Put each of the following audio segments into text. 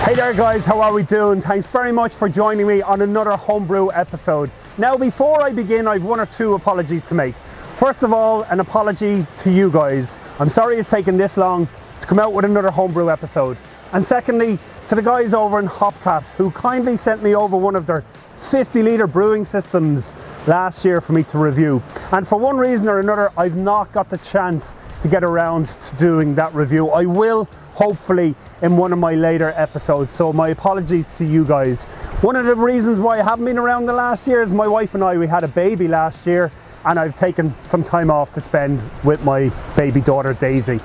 Hey there guys, how are we doing? Thanks very much for joining me on another Homebrew episode. Now before I begin, I've one or two apologies to make. First of all, an apology to you guys. I'm sorry it's taken this long to come out with another Homebrew episode. And secondly, to the guys over in Hopcat who kindly sent me over one of their 50-litre brewing systems last year for me to review. And for one reason or another, I've not got the chance to get around to doing that review. I will, hopefully, in one of my later episodes, so my apologies to you guys. One of the reasons why I haven't been around the last year is my wife and I, we had a baby last year, and I've taken some time off to spend with my baby daughter Daisy.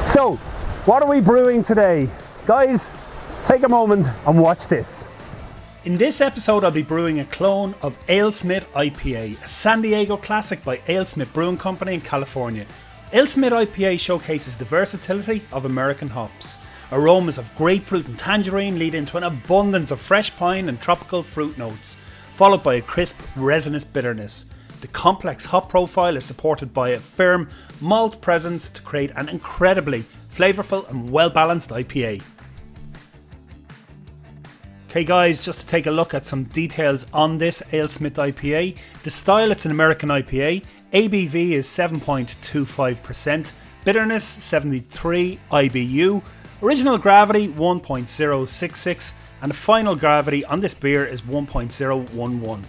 So, what are we brewing today? Guys, take a moment and watch this. In this episode I'll be brewing a clone of AleSmith IPA, a San Diego classic by AleSmith Brewing Company in California. AleSmith IPA showcases the versatility of American hops. Aromas of grapefruit and tangerine lead into an abundance of fresh pine and tropical fruit notes, followed by a crisp, resinous bitterness. The complex hop profile is supported by a firm malt presence to create an incredibly flavourful and well-balanced IPA. Okay guys, just to take a look at some details on this AleSmith IPA. The style, it's an American IPA. ABV is 7.25%, bitterness 73 IBU, original gravity 1.066, and the final gravity on this beer is 1.011.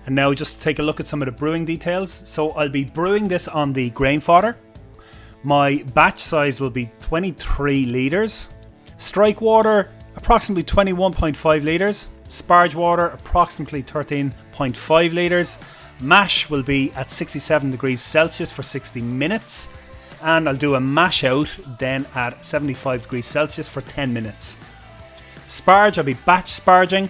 And now just to take a look at some of the brewing details. So I'll be brewing this on the Grainfather. My batch size will be 23 litres. Strike water, approximately 21.5 litres. Sparge water, approximately 13.5 litres. Mash will be at 67 degrees Celsius for 60 minutes. And I'll do a mash out then at 75 degrees Celsius for 10 minutes. Sparge, I'll be batch sparging.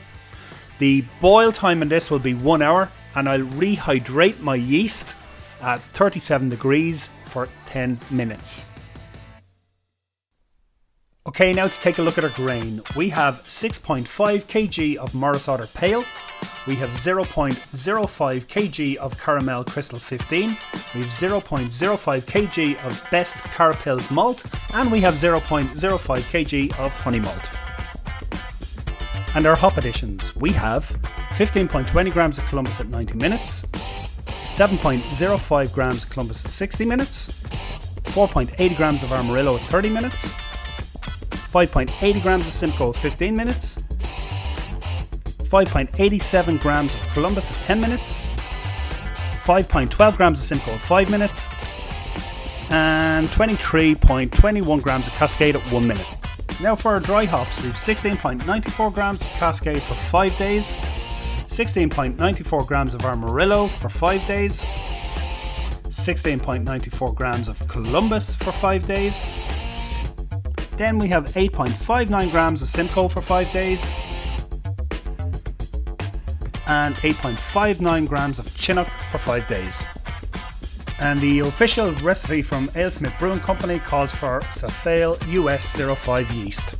The boil time in this will be 1 hour, and I'll rehydrate my yeast at 37 degrees for 10 minutes. Okay, now to take a look at our grain. We have 6.5 kg of Morris Otter Pale. We have 0.05 kg of Caramel Crystal 15. We have 0.05 kg of Best Carapils Malt. And we have 0.05 kg of Honey Malt. And our hop additions. We have 15.20 grams of Columbus at 90 minutes. 7.05 grams of Columbus at 60 minutes. 4.80 grams of Amarillo at 30 minutes. 5.80 grams of Simcoe at 15 minutes. 5.87 grams of Columbus at 10 minutes. 5.12 grams of Simcoe at 5 minutes. And 23.21 grams of Cascade at 1 minute. Now for our dry hops, we have 16.94 grams of Cascade for 5 days. 16.94 grams of Amarillo for 5 days. 16.94 grams of Columbus for 5 days. Then we have 8.59 grams of Simcoe for 5 days. And 8.59 grams of Chinook for 5 days. And the official recipe from AleSmith Brewing Company calls for Safale US 05 yeast.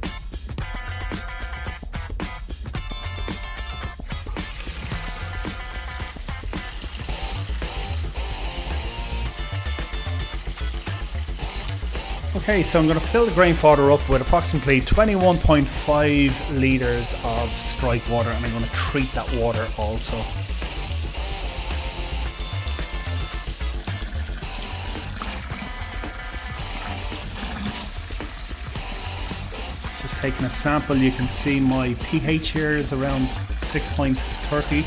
Okay, so I'm going to fill the Grainfather up with approximately 21.5 litres of strike water, and I'm going to treat that water also. Just taking a sample, you can see my pH here is around 6.30.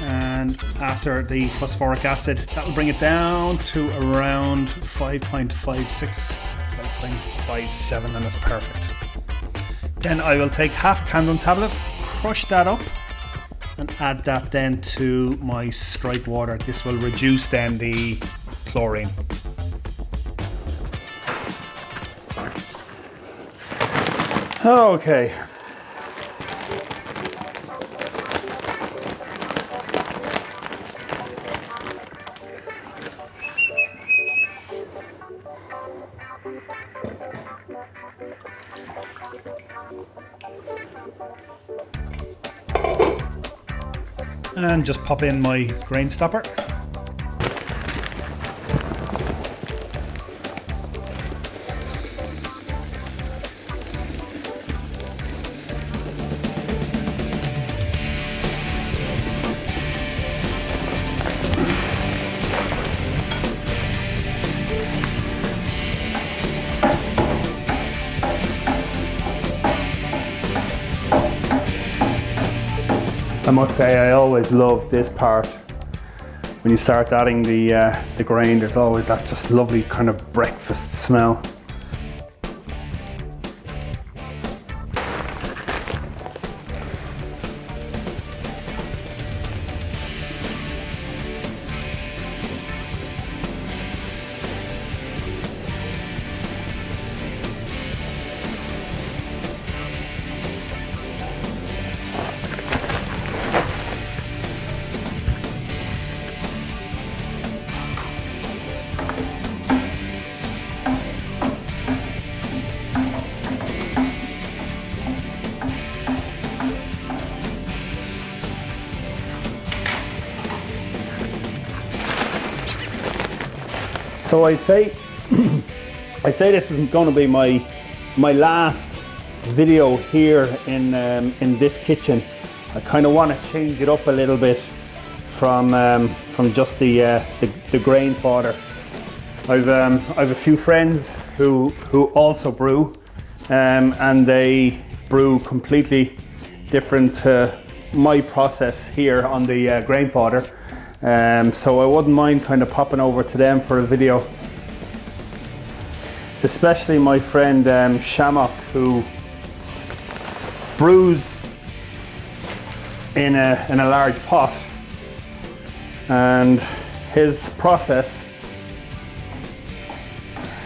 And after the phosphoric acid, that will bring it down to around 5.56, 5.57, and that's perfect. Then I will take half a Candon tablet, crush that up, and add that then to my strike water. This will reduce then the chlorine. Okay. And just pop in my grain stopper. I must say, I always love this part. When you start adding the grain, there's always that just lovely kind of breakfast smell. So I'd say this is going to be my last video here in this kitchen. I kind of want to change it up a little bit from just the grain fodder. I've a few friends who also brew, and they brew completely different to my process here on the grain fodder. So I wouldn't mind kind of popping over to them for a video, especially my friend Shamrock, who brews in a large pot, and his process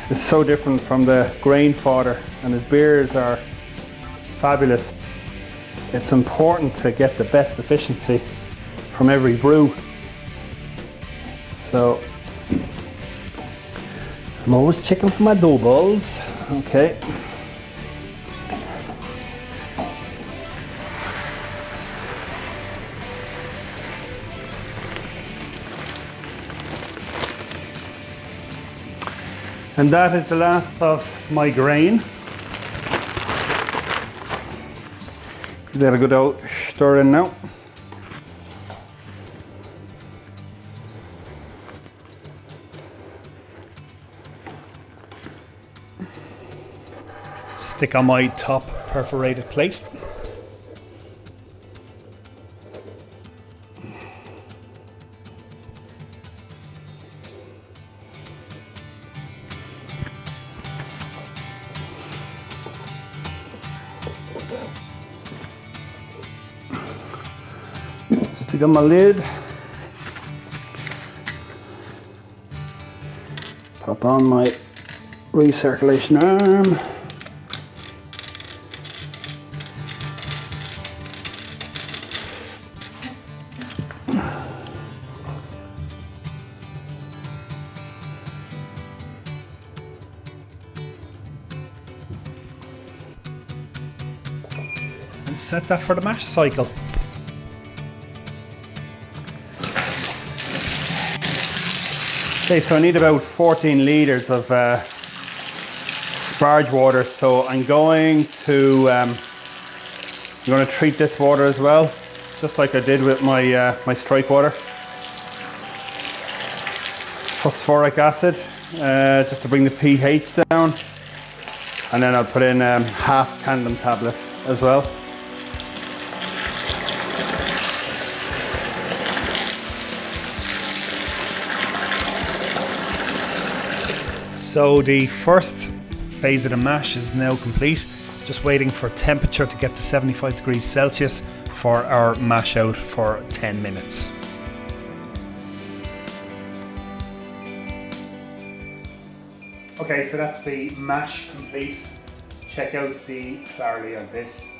is so different from the grain fodder, and his beers are fabulous. It's important to get the best efficiency from every brew. So I'm always checking for my dough balls. Okay. And that is the last of my grain. There, good old stir in now. Stick on my top perforated plate. Stick on my lid. Pop on my recirculation arm. And set that for the mash cycle. Okay, so I need about 14 litres of sparge water, so I'm going to treat this water as well, just like I did with my my strike water. Phosphoric acid, just to bring the pH down, and then I'll put in half candem tablet as well. So the first phase of the mash is now complete. Just waiting for temperature to get to 75 degrees Celsius for our mash out for 10 minutes. Okay, so that's the mash complete. Check out the clarity on this.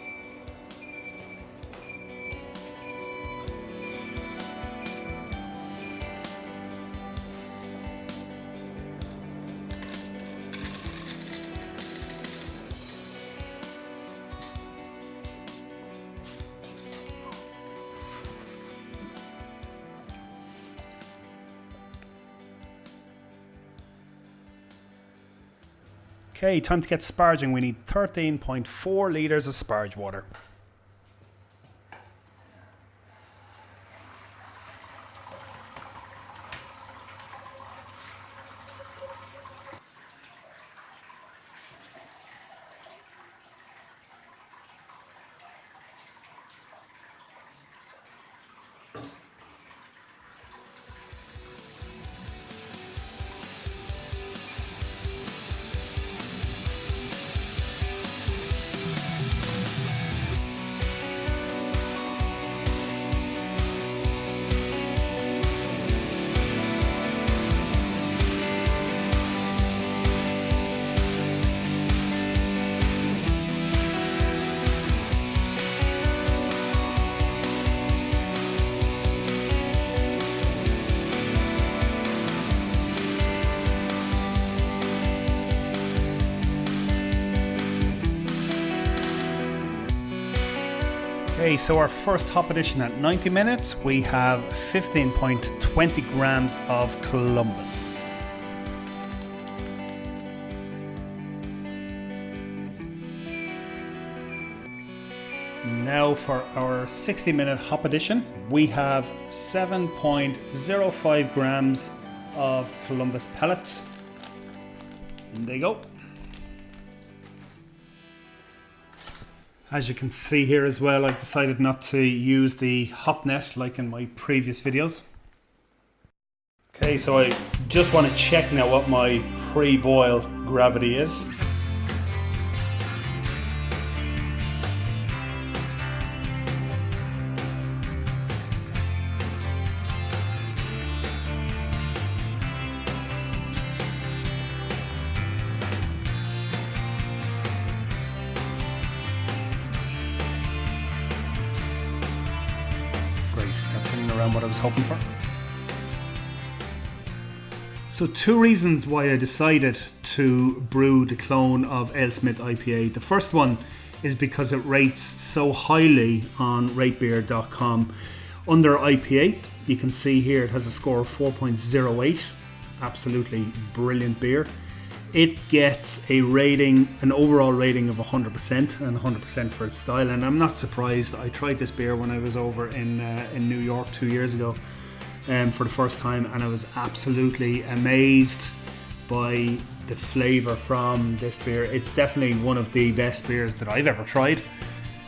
Okay, time to get sparging. We need 13.4 litres of sparge water. Okay, so our first hop addition at 90 minutes, we have 15.20 grams of Columbus. Now for our 60-minute hop addition, we have 7.05 grams of Columbus pellets. And there you go. As you can see here as well, I've decided not to use the hop net like in my previous videos. Okay, so I just want to check now what my pre-boil gravity is. Around what I was hoping for. So 2 reasons why I decided to brew the clone of AleSmith IPA. The first one is because it rates so highly on ratebeer.com. Under IPA, you can see here it has a score of 4.08. Absolutely brilliant beer. It gets a rating, an overall rating of 100% and 100% for its style, and I'm not surprised. I tried this beer when I was over in New York 2 years ago for the first time, and I was absolutely amazed by the flavour from this beer. It's definitely one of the best beers that I've ever tried,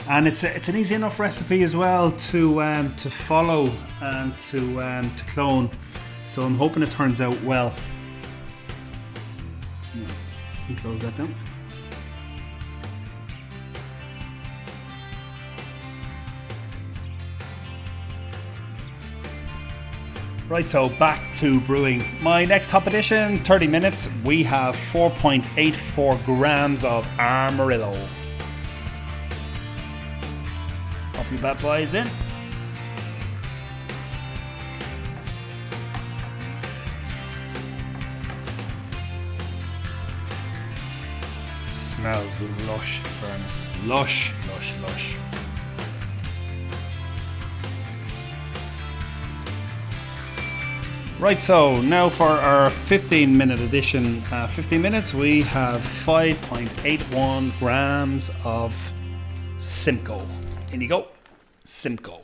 and it's an easy enough recipe as well to follow and to clone. So I'm hoping it turns out well. And close that down. Right, so back to brewing. My next hop addition, 30 minutes, we have 4.84 grams of Amarillo. Pop your bad boys in. Smells lush, in fairness. Lush, lush, lush. Right, so now for our 15-minute addition. 15 minutes, we have 5.81 grams of Simcoe. In you go, Simcoe.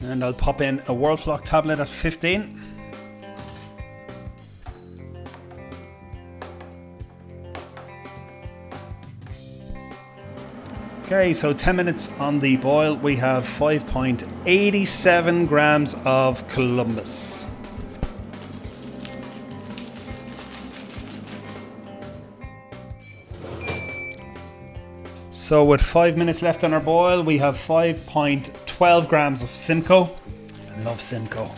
And I'll pop in a Whirlpool tablet at 15. Okay, so 10 minutes on the boil, we have 5.87 grams of Columbus. So with 5 minutes left on our boil, we have 5.12 grams of Simcoe. I love Simcoe.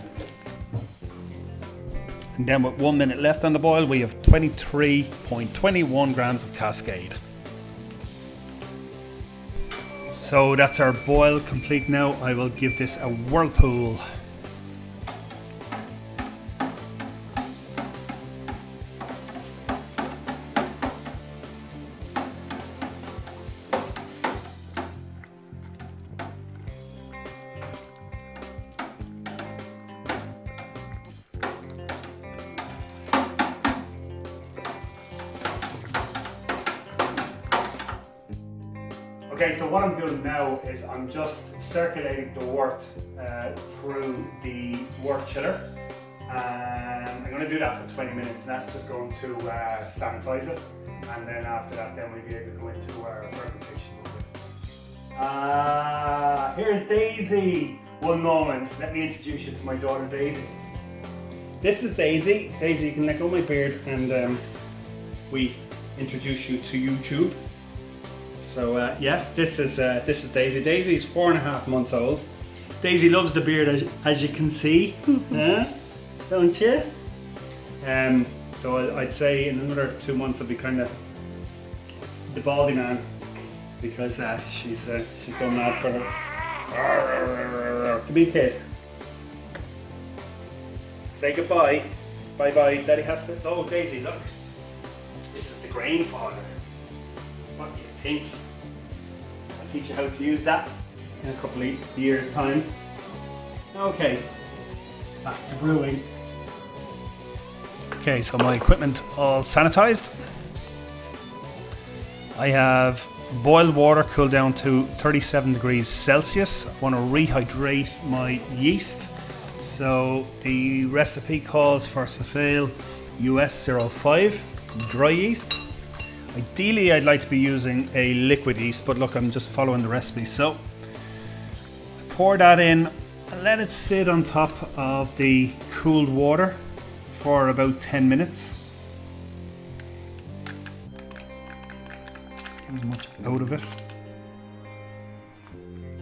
And then with 1 minute left on the boil, we have 23.21 grams of Cascade. So that's our boil complete now. I will give this a whirlpool. Okay, so what I'm doing now is I'm just circulating the wort through the wort chiller, and I'm going to do that for 20 minutes, and that's just going to sanitize it, and then after that then we'll be able to go into our fermentation. Here's Daisy. One moment, let me introduce you to my daughter Daisy. This is Daisy. Daisy, you can let go of my beard, and we introduce you to YouTube. So yeah, this is Daisy. Daisy's 4.5 months old. Daisy loves the beard, as you can see, don't you? So I'd say in another 2 months I'll be kind of the baldy man, because she's going mad for her. To be pissed. say goodbye. Bye bye. Daddy has to. Oh, Daisy, look. This is the Grainfather. What do you think? I'll teach you how to use that in a couple of years' time. Okay, back to brewing. Okay, so my equipment all sanitized. I have boiled water cooled down to 37 degrees Celsius. I want to rehydrate my yeast. So the recipe calls for Safale US 05 dry yeast. Ideally I'd like to be using a liquid yeast, but look, I'm just following the recipe. So I pour that in and let it sit on top of the cooled water for about 10 minutes. Get as much out of it.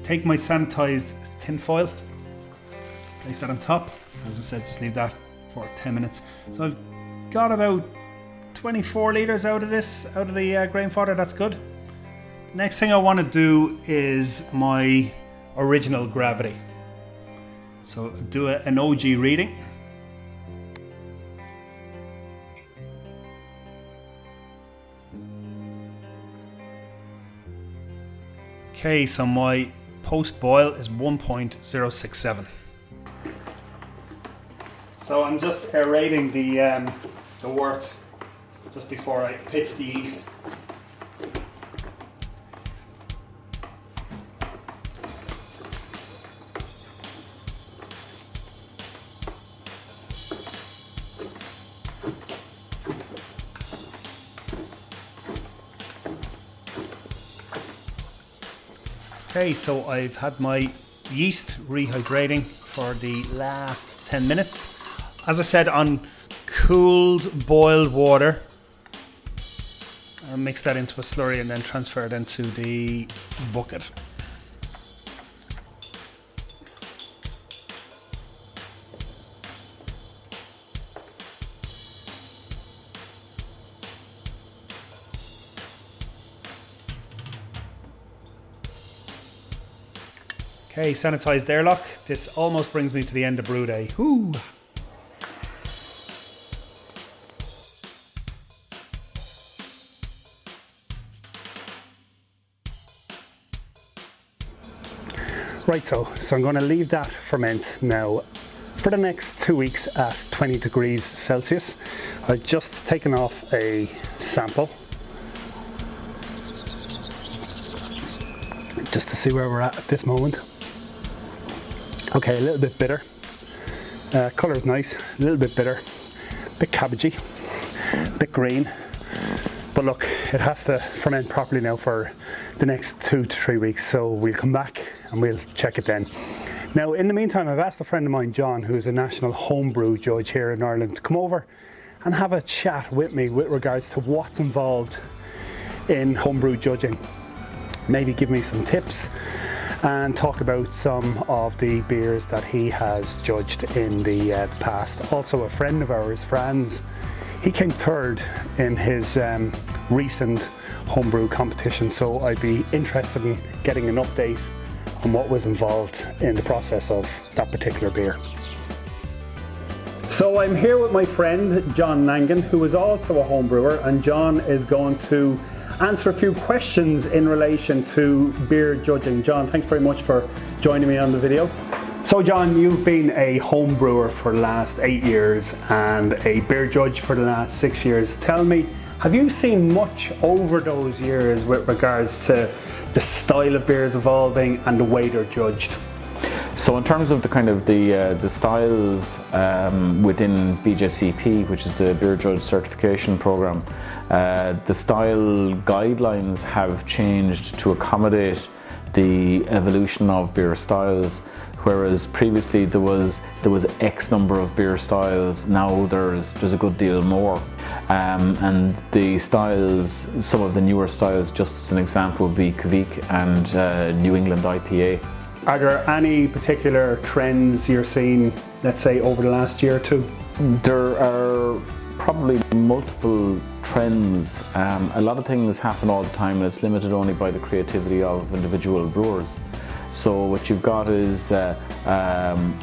Take my sanitized tin foil, place that on top. As I said, just leave that for 10 minutes. So I've got about 24 litres out of this, out of the Grainfather. That's good. Next thing I want to do is my original gravity. So do an OG reading. Okay, so my post boil is 1.067. So I'm just aerating the wort just before I pitch the yeast. Okay, so I've had my yeast rehydrating for the last 10 minutes. As I said, on cooled boiled water. I'll mix that into a slurry and then transfer it into the bucket. Okay, sanitized airlock. This almost brings me to the end of brew day. Whoo! Right, so I'm going to leave that ferment now for the next 2 weeks at 20 degrees Celsius. I've just taken off a sample just to see where we're at this moment. Okay, a little bit bitter. Colour's nice, a little bit bitter, a bit cabbagey, a bit green. But look, it has to ferment properly now for the next 2 to 3 weeks, so we'll come back and we'll check it then. Now, in the meantime, I've asked a friend of mine, John, who's a national homebrew judge here in Ireland, to come over and have a chat with me with regards to what's involved in homebrew judging. Maybe give me some tips and talk about some of the beers that he has judged in the past. Also, a friend of ours, Frans, he came third in his recent homebrew competition, so I'd be interested in getting an update on what was involved in the process of that particular beer. So I'm here with my friend John Mangan, who is also a homebrewer, and John is going to answer a few questions in relation to beer judging. John, thanks very much for joining me on the video. So John, you've been a home brewer for the last 8 years and a beer judge for the last 6 years. Tell me, have you seen much over those years with regards to the style of beers evolving and the way they're judged? So in terms of the kind of the styles within BJCP, which is the Beer Judge Certification Program, the style guidelines have changed to accommodate the evolution of beer styles. Whereas previously there was X number of beer styles, now there's a good deal more. And the styles, some of the newer styles, just as an example, would be Kegging and New England IPA. Are there any particular trends you're seeing, let's say, over the last year or two? There are probably multiple trends. A lot of things happen all the time, and it's limited only by the creativity of individual brewers. So what you've got is a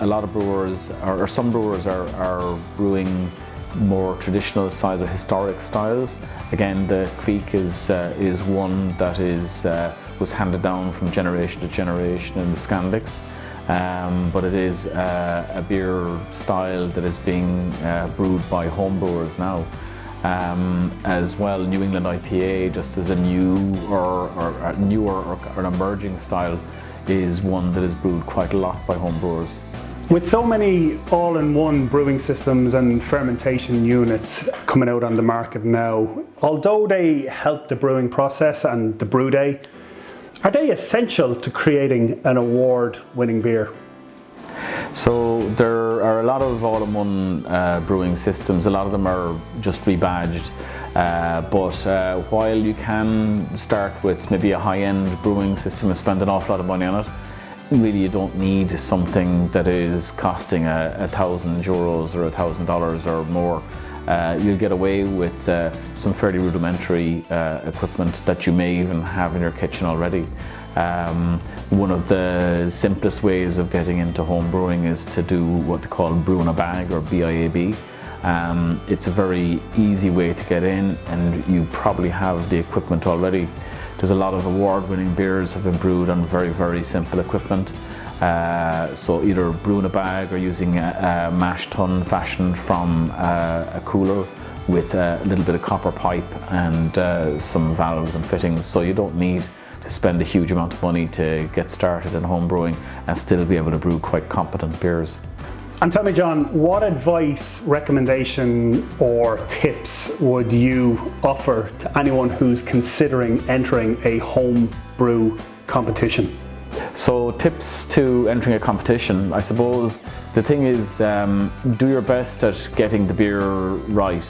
lot of brewers, or some brewers are brewing more traditional styles or historic styles. Again, the Creek is one that was handed down from generation to generation in the Scandix. But it is a beer style that is being brewed by homebrewers now. As well, New England IPA, just as a newer or an emerging style, is one that is brewed quite a lot by homebrewers. With so many all-in-one brewing systems and fermentation units coming out on the market now, although they help the brewing process and the brew day, are they essential to creating an award-winning beer? So there are a lot of all-in-one brewing systems. A lot of them are just rebadged. But while you can start with maybe a high-end brewing system and spend an awful lot of money on it, really you don't need something that is costing €1,000 or $1,000 or more. You'll get away with some fairly rudimentary equipment that you may even have in your kitchen already. One of the simplest ways of getting into home brewing is to do what they call brew in a bag, or BIAB. It's a very easy way to get in, and you probably have the equipment already. There's a lot of award-winning beers have been brewed on very, very simple equipment. So either brew in a bag or using a mash tun fashioned from a cooler with a little bit of copper pipe and some valves and fittings. So you don't need to spend a huge amount of money to get started in home brewing and still be able to brew quite competent beers. And tell me, John, what advice, recommendation or tips would you offer to anyone who's considering entering a home brew competition? So tips to entering a competition, I suppose the thing is do your best at getting the beer right.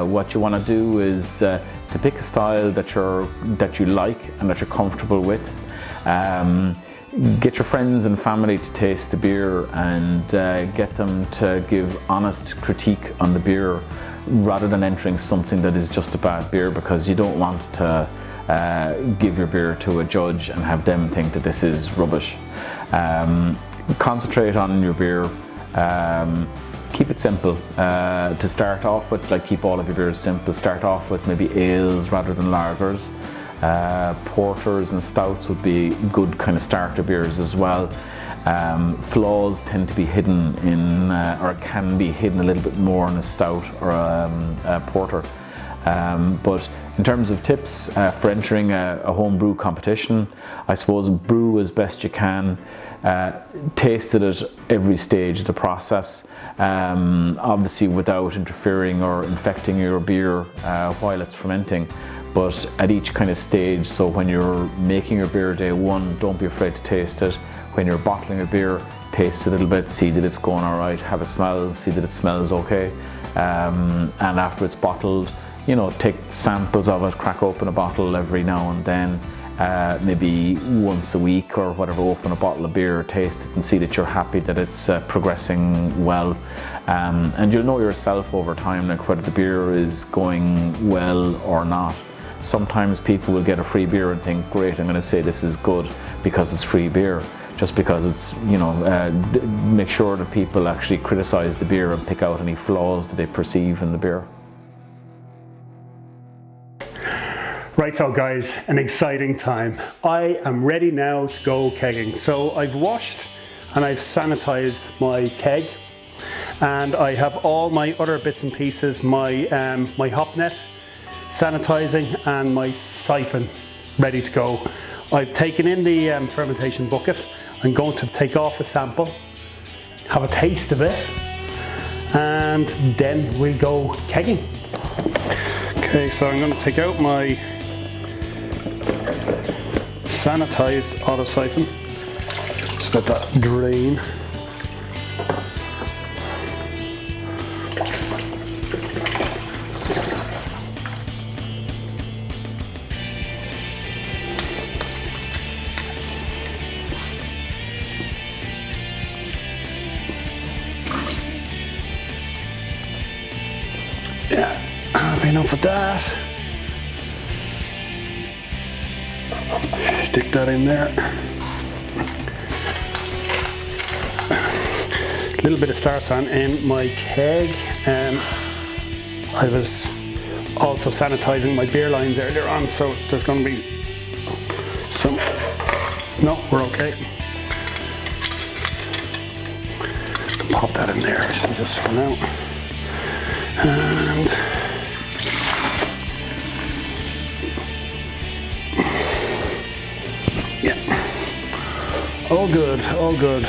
What you want to do is to pick a style that you like and that you're comfortable with. Get your friends and family to taste the beer and get them to give honest critique on the beer rather than entering something that is just a bad beer, because you don't want to give your beer to a judge and have them think that this is rubbish. Concentrate on your beer. Keep it simple to start off with. Like, keep all of your beers simple. Start off with maybe ales rather than lagers. Porters and stouts would be good kind of starter beers as well. Flaws tend to be hidden in, or can be hidden a little bit more in a stout or a porter. But in terms of tips for entering a home brew competition, I suppose brew as best you can. Taste it at every stage of the process, obviously without interfering or infecting your beer while it's fermenting. But at each kind of stage, so when you're making your beer day one, don't be afraid to taste it. When you're bottling a beer, taste it a little bit, see that it's going all right, have a smell, see that it smells okay. And after it's bottled, you know, take samples of it, crack open a bottle every now and then, maybe once a week or whatever, open a bottle of beer, taste it and see that you're happy that it's progressing well. And you'll know yourself over time, like, whether the beer is going well or not. Sometimes people will get a free beer and think, great, I'm going to say this is good because it's free beer. Just because it's, you know, make sure that people actually criticize the beer and pick out any flaws that they perceive in the beer. Right, so guys, an exciting time. I am ready now to go kegging. So I've washed and I've sanitized my keg, and I have all my other bits and pieces, my hop net, sanitizing, and my siphon ready to go. I've taken in the fermentation bucket. I'm going to take off a sample, have a taste of it, and then we'll go kegging. Okay, so I'm going to take out my sanitized auto siphon, just let that drain. Yeah, happy enough with that. Stick that in there. little bit of star san in my keg. I was also sanitizing my beer lines earlier on, so there's going to be some. No, we're okay. Pop that in there, so just for now. And yeah, all good, all good.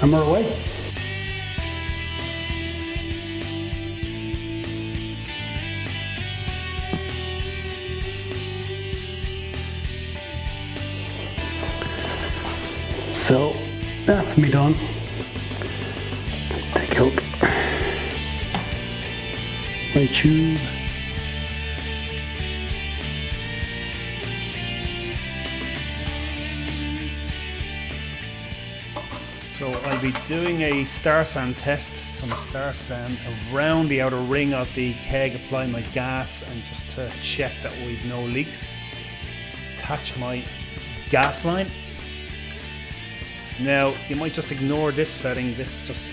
And we're away. So that's me done. Take out my tube. So I'll be doing a star sand test, some star sand around the outer ring of the keg, apply my gas and just to check that we've no leaks. Attach my gas line. Now you might just ignore this setting, this just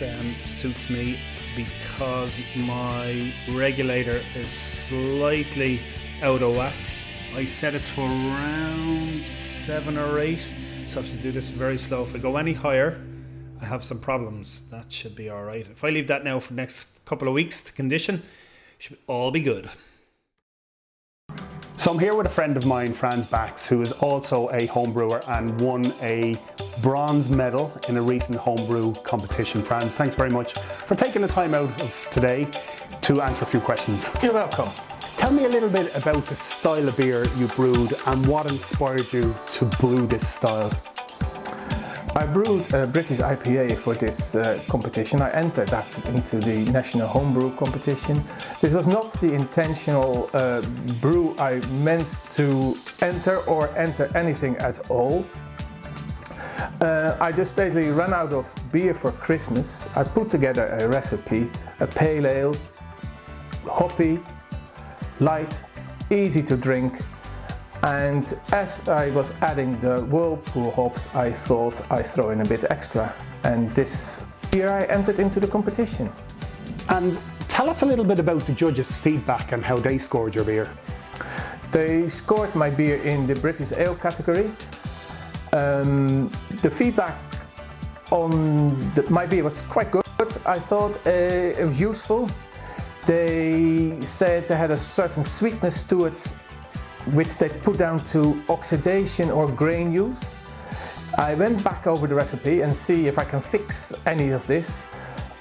suits me because my regulator is slightly out of whack. I set it to around 7 or 8, so I have to do this very slow. If I go any higher, I have some problems. That should be alright. If I leave that now for the next couple of weeks to condition, should all be good. So I'm here with a friend of mine, Frans Bakx, who is also a home brewer and won a bronze medal in a recent homebrew competition. Frans, thanks very much for taking the time out of today to answer a few questions. You're welcome. Tell me a little bit about the style of beer you brewed and what inspired you to brew this style. I brewed a British IPA for this competition. I entered that into the National Homebrew competition. This was not the intentional brew I meant to enter or enter anything at all. I just basically ran out of beer for Christmas. I put together a recipe, a pale ale, hoppy, light, easy to drink. And as I was adding the whirlpool hops, I thought I'd throw in a bit extra. And this year I entered into the competition. And tell us a little bit about the judges' feedback and how they scored your beer. They scored my beer in the British Ale category. The feedback on my beer was quite good. I thought it was useful. They said they had a certain sweetness to it, which they put down to oxidation or grain use. I went back over the recipe and see if I can fix any of this.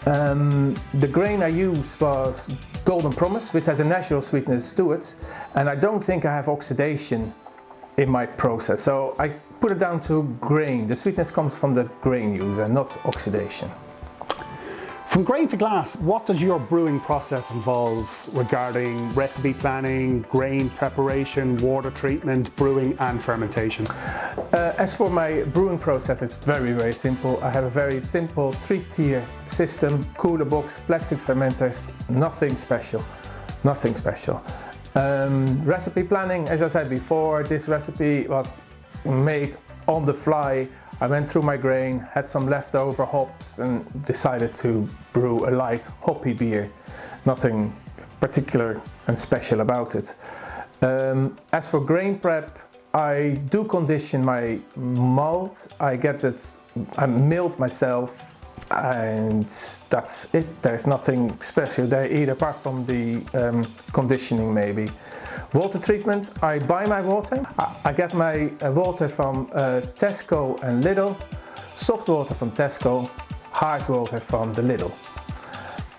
The grain I used was Golden Promise, which has a natural sweetness to it, and I don't think I have oxidation in my process, so I put it down to grain. The sweetness comes from the grain use and not oxidation. From grain to glass, what does your brewing process involve regarding recipe planning, grain preparation, water treatment, brewing and fermentation? As for my brewing process, it's very, very simple. I have a very simple 3-tier system, cooler box, plastic fermenters, nothing special, nothing special. Recipe planning, as I said before, this recipe was made on the fly. I went through my grain, had some leftover hops and decided to brew a light hoppy beer. Nothing particular and special about it. As for grain prep, I do condition my malt. I milled myself and that's it. There's nothing special there either apart from the conditioning maybe. Water treatment, I buy my water. I get my water from Tesco and Lidl, soft water from Tesco, hard water from the Lidl.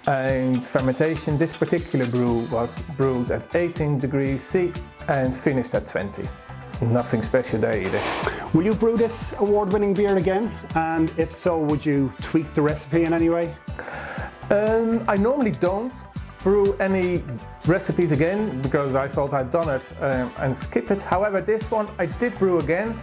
And fermentation, this particular brew was brewed at 18 degrees C and finished at 20. Nothing special there either. Will you brew this award-winning beer again? And if so, would you tweak the recipe in any way? I normally don't brew any recipes again because I thought I'd done it and skip it. However, this one I did brew again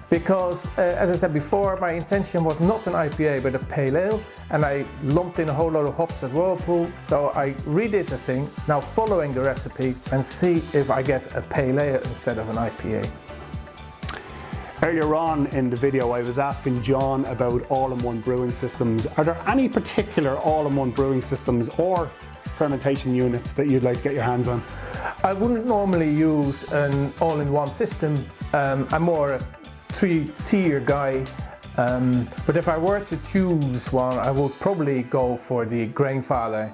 because, as I said before, my intention was not an IPA but a pale ale, and I lumped in a whole lot of hops at Whirlpool, so I redid the thing, now following the recipe, and see if I get a pale ale instead of an IPA. Earlier on in the video, I was asking John about all-in-one brewing systems. Are there any particular all-in-one brewing systems or fermentation units that you'd like to get your hands on? I wouldn't normally use an all-in-one system. I'm more a three-tier guy, but if I were to choose one, I would probably go for the Grainfather.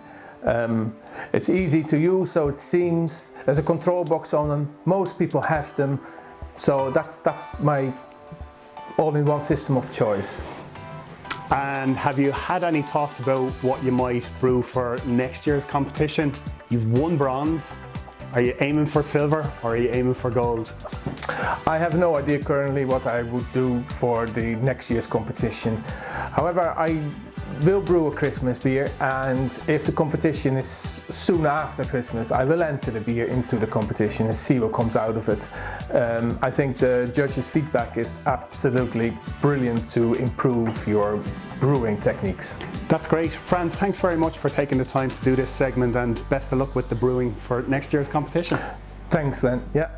It's easy to use, so it seems. There's a control box on them. Most people have them, so that's my all-in-one system of choice. And have you had any thoughts about what you might brew for next year's competition? You've won bronze. Are you aiming for silver or are you aiming for gold? I have no idea currently what I would do for the next year's competition. However, I will brew a Christmas beer, and if the competition is soon after Christmas, I will enter the beer into the competition and see what comes out of it. I think the judges' feedback is absolutely brilliant to improve your brewing techniques. That's great. Frans, thanks very much for taking the time to do this segment, and best of luck with the brewing for next year's competition. Thanks, Glenn. Yeah.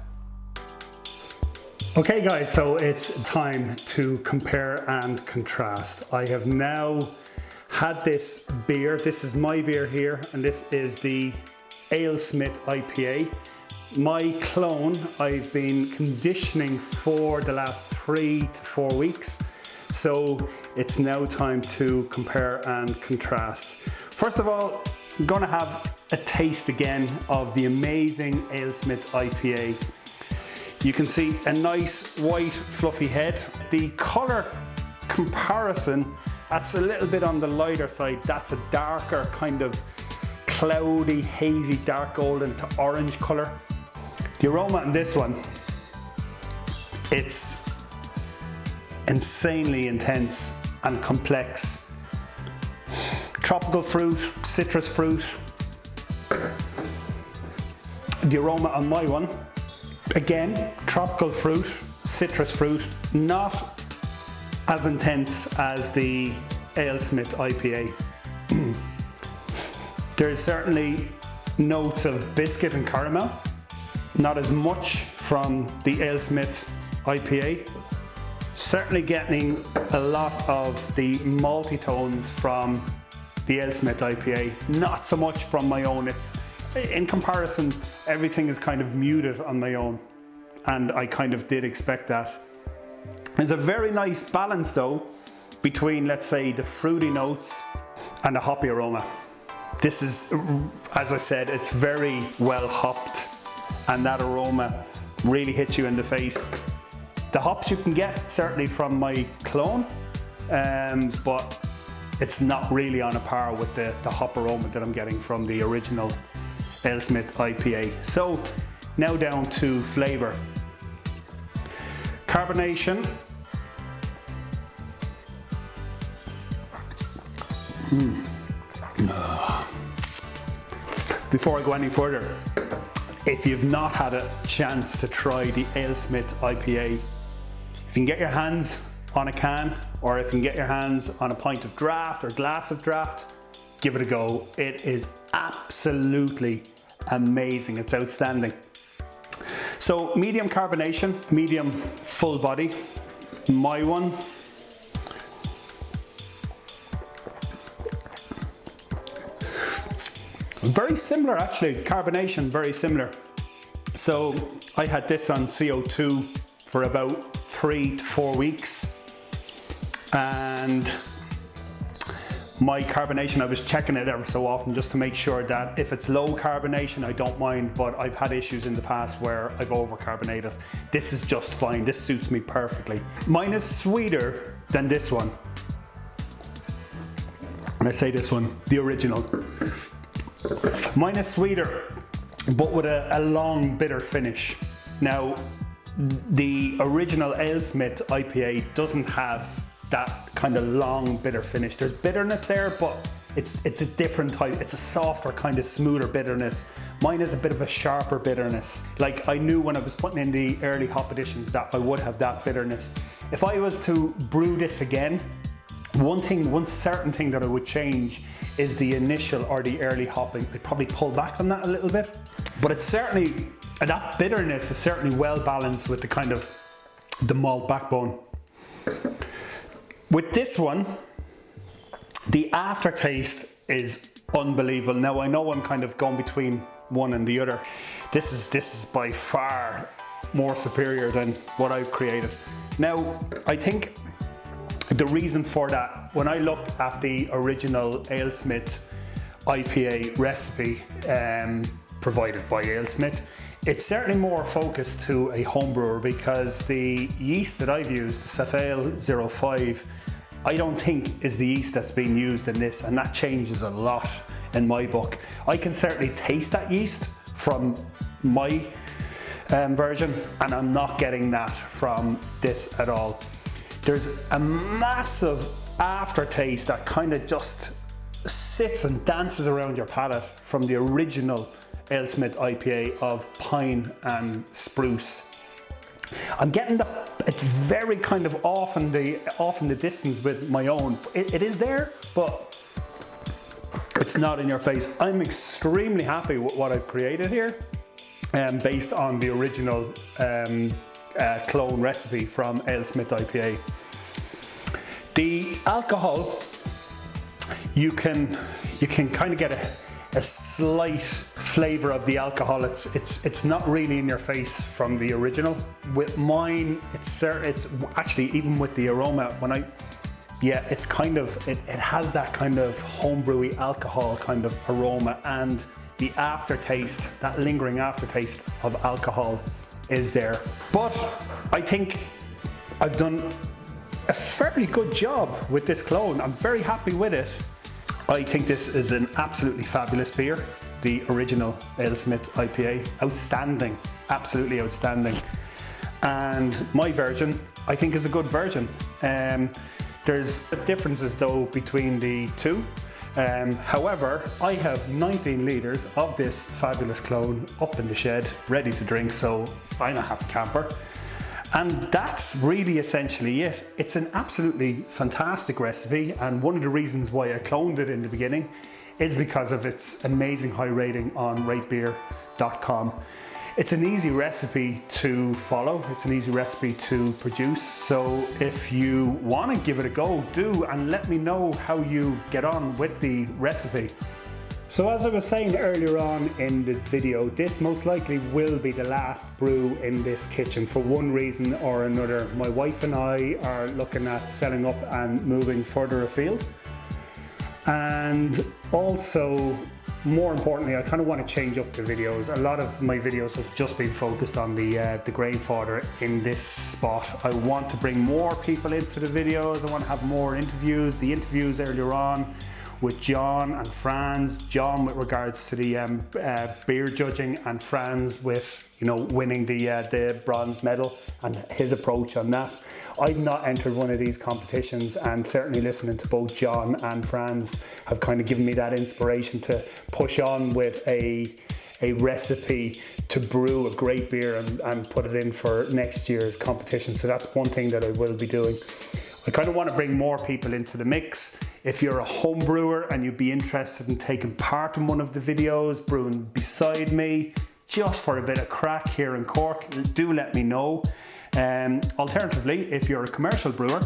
Okay guys, so it's time to compare and contrast. I have now had this beer. This is my beer here, and this is the AleSmith IPA. My clone I've been conditioning for the last 3 to 4 weeks. So it's now time to compare and contrast. First of all, I'm gonna have a taste again of the amazing AleSmith IPA. You can see a nice white fluffy head. The color comparison, that's a little bit on the lighter side. That's a darker kind of cloudy, hazy, dark golden to orange color. The aroma in this one, it's insanely intense and complex. Tropical fruit, citrus fruit. The aroma on my one, again, tropical fruit, citrus fruit, not as intense as the AleSmith IPA. There's certainly notes of biscuit and caramel, not as much from the AleSmith IPA. Certainly getting a lot of the malty tones from the AleSmith IPA, not so much from my own. It's, in comparison, everything is kind of muted on my own, and I kind of did expect that. There's a very nice balance though between, let's say, the fruity notes and the hoppy aroma. This is, as I said, it's very well hopped, and that aroma really hits you in the face. The hops you can get certainly from my clone, but it's not really on a par with the hop aroma that I'm getting from the original AleSmith IPA. So now down to flavour. Carbonation. Before I go any further, if you've not had a chance to try the AleSmith IPA, if you can get your hands on a can, or if you can get your hands on a pint of draft or glass of draft, give it a go. It is absolutely amazing. It's outstanding. So medium carbonation, medium full body. My one. Very similar actually, carbonation, very similar. So I had this on CO2 for about 3 to 4 weeks, and my carbonation, I was checking it ever so often just to make sure that if it's low carbonation, I don't mind, but I've had issues in the past where I've overcarbonated. This is just fine, this suits me perfectly. Mine is sweeter than this one. And I say this one, the original. Mine is sweeter, but with a long bitter finish. Now, the original AleSmith IPA doesn't have that kind of long bitter finish. There's bitterness there, but it's a different type. It's a softer, kind of smoother bitterness. Mine is a bit of a sharper bitterness. Like I knew when I was putting in the early hop additions that I would have that bitterness. If I was to brew this again, one certain thing that I would change is the initial or the early hopping. I'd probably pull back on that a little bit, but it's certainly, that bitterness is certainly well balanced with the kind of the malt backbone. With this one, the aftertaste is unbelievable. Now I know I'm kind of going between one and the other. This is by far more superior than what I've created. Now I think the reason for that, when I looked at the original AleSmith IPA recipe provided by AleSmith, it's certainly more focused to a homebrewer, because the yeast that I've used, the Safale 05, I don't think is the yeast that's being used in this, and that changes a lot in my book. I can certainly taste that yeast from my version, and I'm not getting that from this at all. There's a massive aftertaste that kind of just sits and dances around your palate from the original AleSmith IPA of pine and spruce. I'm getting it's very kind of off in the distance with my own. It is there, but it's not in your face. I'm extremely happy with what I've created here, based on the original clone recipe from AleSmith IPA. The alcohol, you can kind of get a slight flavour of the alcohol. It's not really in your face from the original. With mine, it's actually, even with the aroma, it's kind of, it has that kind of homebrewy alcohol kind of aroma, and the aftertaste, that lingering aftertaste of alcohol is there. But I think I've done a fairly good job with this clone. I'm very happy with it. I think this is an absolutely fabulous beer. The original AleSmith IPA, outstanding, absolutely outstanding. And my version, I think, is a good version. There's differences though between the two. However, I have 19 litres of this fabulous clone up in the shed, ready to drink, so I don't have a camper. And that's really essentially it. It's an absolutely fantastic recipe, and one of the reasons why I cloned it in the beginning is because of its amazing high rating on ratebeer.com. It's an easy recipe to follow, it's an easy recipe to produce, so if you want to give it a go, do, and let me know how you get on with the recipe. So as I was saying earlier on in the video, this most likely will be the last brew in this kitchen for one reason or another. My wife and I are looking at setting up and moving further afield. And also, more importantly, I kind of want to change up the videos. A lot of my videos have just been focused on the Grainfather in this spot. I want to bring more people into the videos. I want to have more interviews. The interviews earlier on with John and Frans. John with regards to the beer judging, and Frans with, you know, winning the bronze medal and his approach on that. I've not entered one of these competitions, and certainly listening to both John and Frans have kind of given me that inspiration to push on with a recipe to brew a great beer and put it in for next year's competition. So that's one thing that I will be doing. I kind of want to bring more people into the mix. If you're a home brewer and you'd be interested in taking part in one of the videos, brewing beside me, just for a bit of crack here in Cork, do let me know. Alternatively, if you're a commercial brewer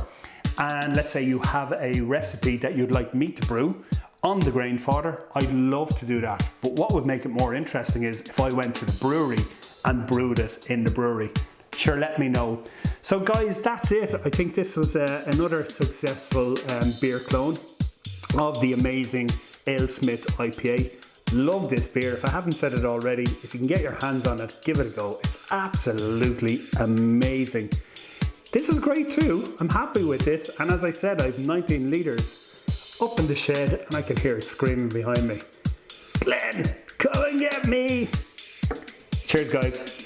and let's say you have a recipe that you'd like me to brew on the Grainfather, I'd love to do that. But what would make it more interesting is if I went to the brewery and brewed it in the brewery. Sure, let me know. So guys, that's it. I think this was another successful beer clone of the amazing AleSmith IPA. Love this beer. If I haven't said it already, if you can get your hands on it, give it a go. It's absolutely amazing. This is great too. I'm happy with this. And as I said, I have 19 litres up in the shed and I can hear it screaming behind me. Glenn, come and get me. Cheers guys.